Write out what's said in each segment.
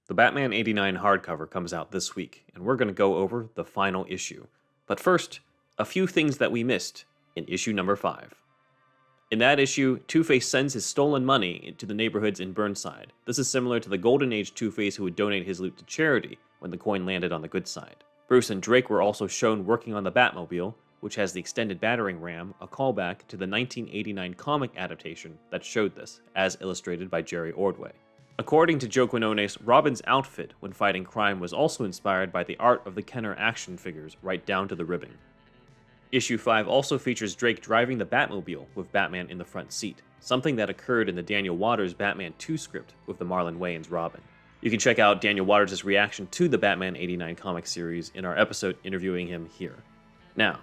The Batman 89 hardcover comes out this week, and we're going to go over the final issue. But first, a few things that we missed in issue number 5. In that issue, Two-Face sends his stolen money into the neighborhoods in Burnside. This is similar to the Golden Age Two-Face who would donate his loot to charity when the coin landed on the good side. Bruce and Drake were also shown working on the Batmobile, which has the extended battering ram, a callback to the 1989 comic adaptation that showed this, as illustrated by Jerry Ordway. According to Joe Quinones, Robin's outfit when fighting crime was also inspired by the art of the Kenner action figures right down to the ribbing. Issue 5 also features Drake driving the Batmobile with Batman in the front seat, something that occurred in the Daniel Waters Batman 2 script with the Marlon Wayans Robin. You can check out Daniel Waters' reaction to the Batman 89 comic series in our episode interviewing him here. Now,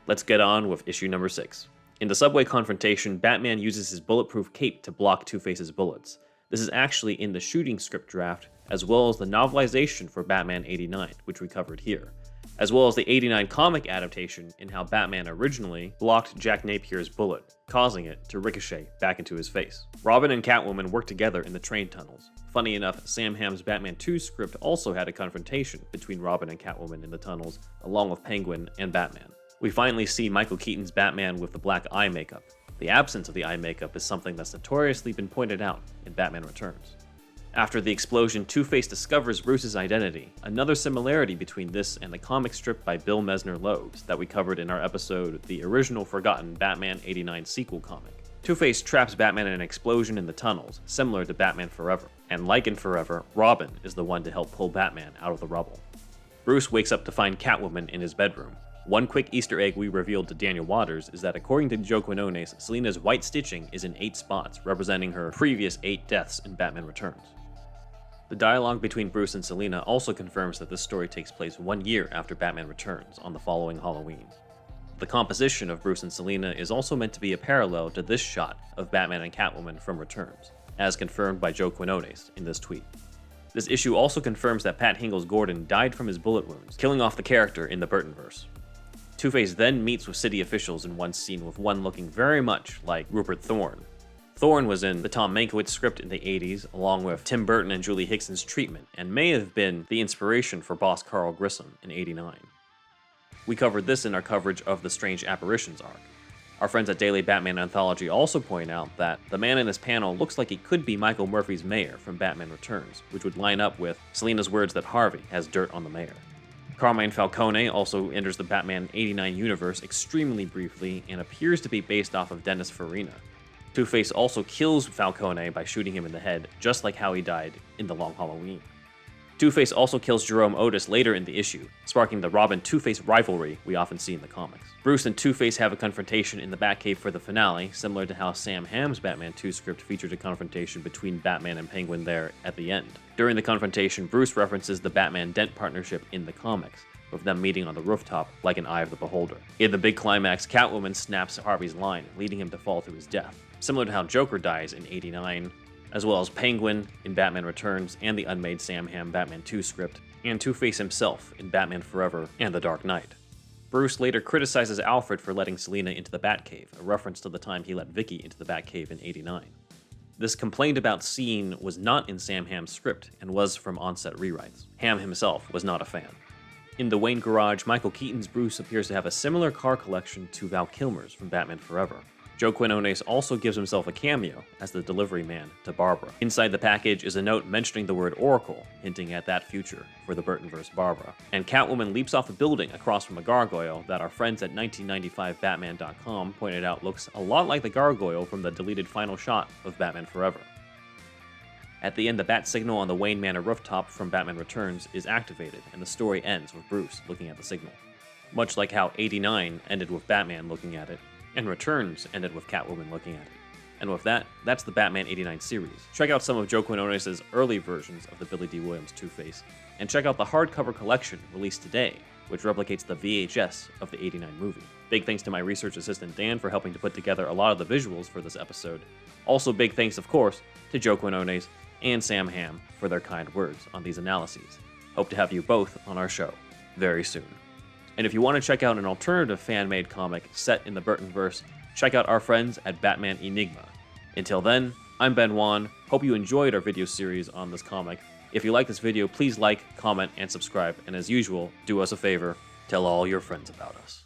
let's get on with issue number 6. In the subway confrontation, Batman uses his bulletproof cape to block Two-Face's bullets. This is actually in the shooting script draft, as well as the novelization for Batman 89, which we covered here, as well as the 89 comic adaptation in how Batman originally blocked Jack Napier's bullet, causing it to ricochet back into his face. Robin and Catwoman work together in the train tunnels. Funny enough, Sam Hamm's Batman 2 script also had a confrontation between Robin and Catwoman in the tunnels, along with Penguin and Batman. We finally see Michael Keaton's Batman with the black eye makeup. The absence of the eye makeup is something that's notoriously been pointed out in Batman Returns. After the explosion, Two-Face discovers Bruce's identity, another similarity between this and the comic strip by Bill Messner-Loebs that we covered in our episode The Original Forgotten Batman 89 sequel comic. Two-Face traps Batman in an explosion in the tunnels, similar to Batman Forever, and like in Forever, Robin is the one to help pull Batman out of the rubble. Bruce wakes up to find Catwoman in his bedroom. One quick Easter egg we revealed to Daniel Waters is that according to Joe Quinones, Selina's white stitching is in 8 spots, representing her previous 8 deaths in Batman Returns. The dialogue between Bruce and Selina also confirms that this story takes place 1 year after Batman Returns, on the following Halloween. The composition of Bruce and Selina is also meant to be a parallel to this shot of Batman and Catwoman from Returns, as confirmed by Joe Quinones in this tweet. This issue also confirms that Pat Hingle's Gordon died from his bullet wounds, killing off the character in the Burtonverse. Two-Face then meets with city officials in one scene with one looking very much like Rupert Thorne. Thorne was in the Tom Mankiewicz script in the 80s, along with Tim Burton and Julie Hickson's treatment, and may have been the inspiration for boss Carl Grissom in 89. We covered this in our coverage of the Strange Apparitions arc. Our friends at Daily Batman Anthology also point out that the man in this panel looks like he could be Michael Murphy's mayor from Batman Returns, which would line up with Selina's words that Harvey has dirt on the mayor. Carmine Falcone also enters the Batman 89 universe extremely briefly and appears to be based off of Dennis Farina. Two-Face also kills Falcone by shooting him in the head, just like how he died in The Long Halloween. Two-Face also kills Jerome Otis later in the issue, sparking the Robin-Two-Face rivalry we often see in the comics. Bruce and Two-Face have a confrontation in the Batcave for the finale, similar to how Sam Hamm's Batman 2 script featured a confrontation between Batman and Penguin there at the end. During the confrontation, Bruce references the Batman-Dent partnership in the comics, with them meeting on the rooftop like an Eye of the Beholder. In the big climax, Catwoman snaps Harvey's line, leading him to fall to his death, similar to how Joker dies in 89, as well as Penguin in Batman Returns and the unmade Sam Hamm Batman 2 script, and Two-Face himself in Batman Forever and The Dark Knight. Bruce later criticizes Alfred for letting Selina into the Batcave, a reference to the time he let Vicky into the Batcave in 89. This complained about scene was not in Sam Hamm's script and was from on-set rewrites. Hamm himself was not a fan. In the Wayne Garage, Michael Keaton's Bruce appears to have a similar car collection to Val Kilmer's from Batman Forever. Joe Quinones also gives himself a cameo as the delivery man to Barbara. Inside the package is a note mentioning the word Oracle, hinting at that future for the Burtonverse Barbara. And Catwoman leaps off a building across from a gargoyle that our friends at 1995batman.com pointed out looks a lot like the gargoyle from the deleted final shot of Batman Forever. At the end, the bat signal on the Wayne Manor rooftop from Batman Returns is activated, and the story ends with Bruce looking at the signal. Much like how 89 ended with Batman looking at it, and Returns ended with Catwoman looking at it. And with that, that's the Batman 89 series. Check out some of Joe Quinones' early versions of the Billy D. Williams Two-Face, and check out the hardcover collection released today, which replicates the VHS of the 89 movie. Big thanks to my research assistant Dan for helping to put together a lot of the visuals for this episode. Also big thanks, of course, to Joe Quinones and Sam Hamm for their kind words on these analyses. Hope to have you both on our show very soon. And if you want to check out an alternative fan-made comic set in the Burtonverse, check out our friends at Batman Enigma. Until then, I'm Ben Wan. Hope you enjoyed our video series on this comic. If you like this video, please like, comment, and subscribe. And as usual, do us a favor, tell all your friends about us.